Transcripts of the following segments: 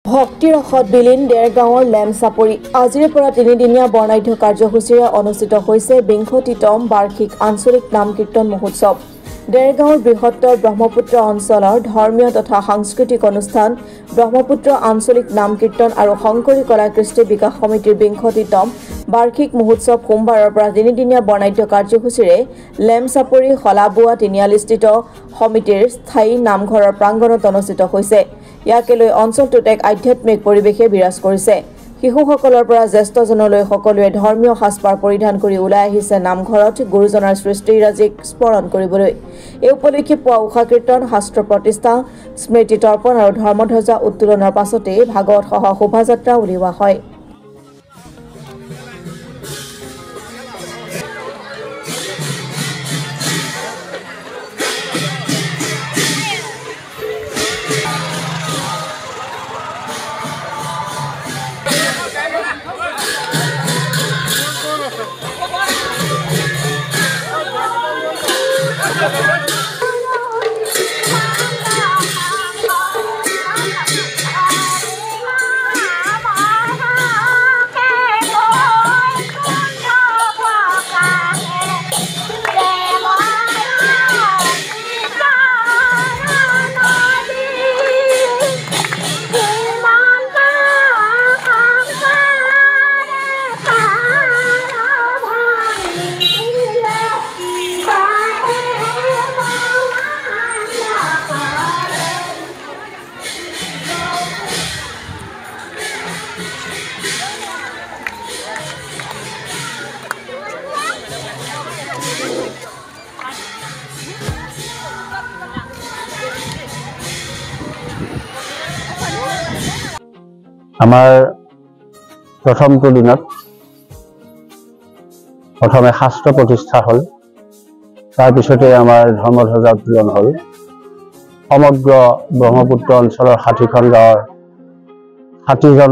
ভক্তিৰসত বিলীন দেৰগাঁৱৰ লেমচাপৰি আজিৰ পৰা 3দিনীয়া বৰ্ণাঢ্য কাৰ্যসূচীৰে অনুষ্ঠিত হৈছে ২২তম বাৰ্ষিক আঞ্চলিক নাম কীৰ্তন মহোৎসৱ। দেৰগাঁৱৰ বৃহত্তৰ ব্ৰহ্মপুত্ৰ অঞ্চলৰ ধৰ্মীয় তথা সাংস্কৃতিক অনুষ্ঠান ব্ৰহ্মপুত্ৰ আঞ্চলিক নাম কীৰ্তন আৰু শংকৰী কলা কৃষ্টি বিকাশ সমিতিৰ ২২তম বাৰ্ষিক মহোৎসৱ সোমবাৰৰ পৰা 3দিনীয়া বৰ্ণাঢ্য কাৰ্যসূচীৰে লেমচাপৰি খলাবোৱা তিনিআলিস্থিত সমিতিৰ স্থায়ী নামঘৰৰ প্ৰাংগণত অনুষ্ঠিত হৈছে। ইয়াকে লৈ অঞ্চলটোত এক আধ্যাত্মিক পৰিৱেশে বিৰাজ কৰিছে। শিশুসকলৰ পৰা জ্যেষ্ঠজনলৈ সকলোৱে ধৰ্মীয় সাজপাৰ পৰিধান কৰি ওলাই আহিছে নামঘৰত গুৰুজনাৰ সৃষ্টিৰাজিক স্মৰণ কৰিবলৈ। এই উপলক্ষে পুৱা উষা কীৰ্তন, শাস্ত্ৰ প্ৰতিষ্ঠা, স্মৃতি তৰ্পণ আৰু ধৰ্মধ্বজা উত্তোলনৰ পাছতে ভাগৱত সহ শোভাযাত্ৰা উলিওৱা হয়। আমাৰ প্ৰথমটো দিনত প্ৰথমে শাস্ত্ৰ প্ৰতিষ্ঠা হ'ল, তাৰপিছতে আমাৰ ধৰ্মধ্বজা উত্তোলন হ'ল। সমগ্ৰ ব্ৰহ্মপুত্ৰ অঞ্চলৰ ৬০খন গাঁৱৰ ৬০জন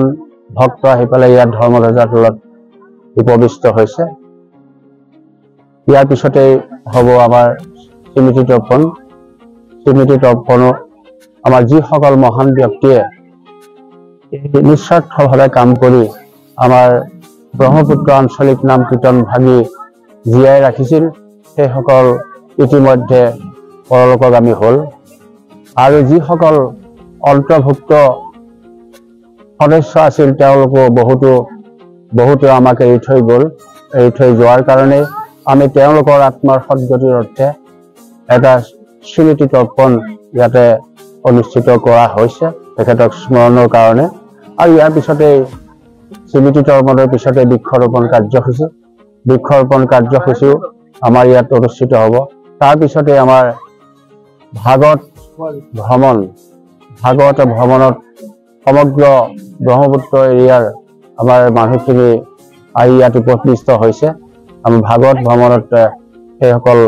ভক্ত আহি পেলাই ইয়াত ধৰ্মধ্বজা তোলত উপবিষ্ট হৈছে। ইয়াৰ পিছতেই হ'ব আমাৰ স্মৃতি তৰ্পণ। স্মৃতি তৰ্পণো আমাৰ যিসকল মহান ব্যক্তিয়ে নিস্বাৰ্থভাৱে কাম কৰি আমাৰ ব্ৰহ্মপুত্ৰ আঞ্চলিক নাম কীৰ্তন ভাগি জীয়াই ৰাখিছিল, সেইসকল ইতিমধ্যে পৰলোকগামী হ'ল। আৰু যিসকল অন্তৰ্ভুক্ত সদস্য আছিল তেওঁলোকো বহুতো আমাক এৰি থৈ গ'ল। এৰি থৈ যোৱাৰ কাৰণে আমি তেওঁলোকৰ আত্মাৰ সদ্গতিৰ অৰ্থে এটা স্মৃতি তৰ্পণ ইয়াতে অনুষ্ঠিত কৰা হৈছে তেখেতক স্মৰণৰ কাৰণে। আৰু ইয়াৰ পিছতে স্মৃতি তৰ্পণৰ পিছতে বৃক্ষৰোপণ কাৰ্যসূচীও আমাৰ ইয়াত অনুষ্ঠিত হ'ব। তাৰপিছতে আমাৰ ভাগৱত ভ্ৰমণত সমগ্ৰ ব্ৰহ্মপুত্ৰ এৰিয়াৰ আমাৰ মানুহখিনি আহি ইয়াত উপস্থিত হৈছে। আমি ভাগৱত ভ্ৰমণত সেইসকল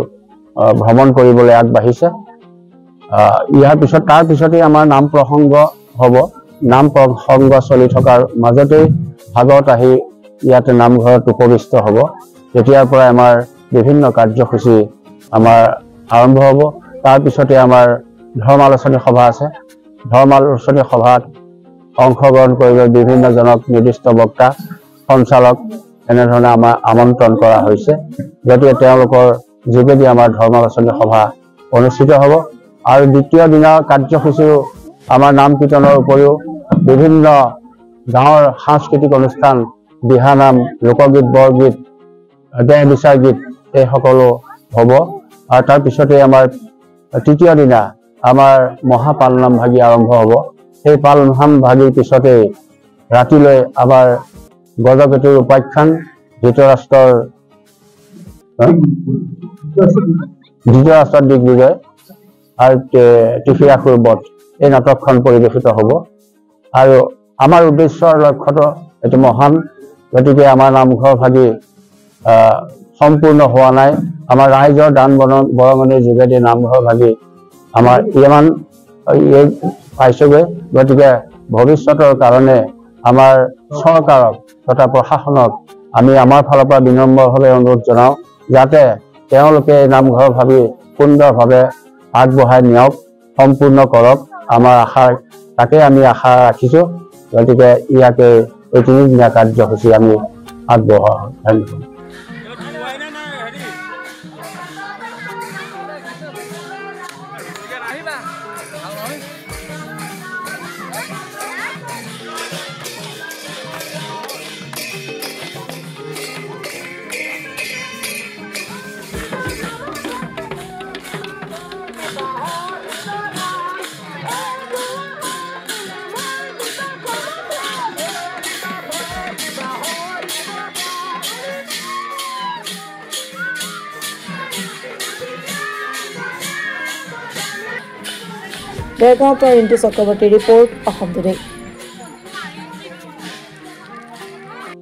ভ্ৰমণ কৰিবলৈ আগবাঢ়িছে। তাৰ পিছতে আমাৰ নাম প্ৰসংগ হ'ব। নাম প্ৰসংগ চলি থকাৰ মাজতেই ভাগৱত আহি ইয়াতে নামঘৰত উপবিষ্ট হ'ব। তেতিয়াৰ পৰাই আমাৰ বিভিন্ন কাৰ্যসূচী আমাৰ আৰম্ভ হ'ব। তাৰপিছতে আমাৰ ধৰ্মালোচনী সভা আছে। ধৰ্মালোচনী সভাত অংশগ্ৰহণ কৰিবলৈ বিভিন্নজনক নিৰ্দিষ্ট বক্তা, সঞ্চালক এনেধৰণে আমাৰ আমন্ত্ৰণ কৰা হৈছে, গতিকে তেওঁলোকৰ যোগেদি আমাৰ ধৰ্মালোচনী সভা অনুষ্ঠিত হ'ব। আৰু দ্বিতীয় দিনৰ কাৰ্যসূচীও আমাৰ নাম কীৰ্তনৰ উপৰিও বিভিন্ন গাঁৱৰ সাংস্কৃতিক অনুষ্ঠান, দিহানাম, লোকগীত, বৰগীত, দেহ বিচাৰ গীত এই সকলো হ'ব। আৰু তাৰপিছতে আমাৰ তৃতীয় দিনা আমাৰ মহাপালনাম ভাগি আৰম্ভ হ'ব। সেই পালনাম ভাগিৰ পিছতেই ৰাতিলৈ আমাৰ গজকেতুৰ উপাখ্যান, ধৃতৰাষ্ট্ৰৰ দিগ্বিজয় আৰু ত্ৰিশিৰাসুৰ বধ এই নাটকখন পৰিৱেশিত হ'ব। আৰু আমাৰ উদ্দেশ্যৰ লক্ষ্যটো এইটো মহান, গতিকে আমাৰ নামঘৰ ভাগি সম্পূৰ্ণ হোৱা নাই। আমাৰ ৰাইজৰ দান বৰঙণিৰ যোগেদি নামঘৰ ভাগি আমাৰ ইমান পাইছোগৈ। গতিকে ভৱিষ্যতৰ কাৰণে আমাৰ চৰকাৰক তথা প্ৰশাসনক আমি আমাৰ ফালৰ পৰা বিনম্ৰভাৱে অনুৰোধ জনাওঁ, যাতে তেওঁলোকে নামঘৰ ভাবি সুন্দৰভাৱে আগবঢ়াই নিয়ক, সম্পূৰ্ণ কৰক। আমাৰ আশা তাকে আমি আশা ৰাখিছোঁ। গতিকে ইয়াকে এই 3 দিনীয়া কাৰ্যসূচী আমি আগবঢ়োৱা হয়। ধন্যবাদ। দেৰগাঁৱৰ পৰা ৰিণ্টু চক্ৰৱৰ্তীৰ ৰিপৰ্ট, অসম টুডে।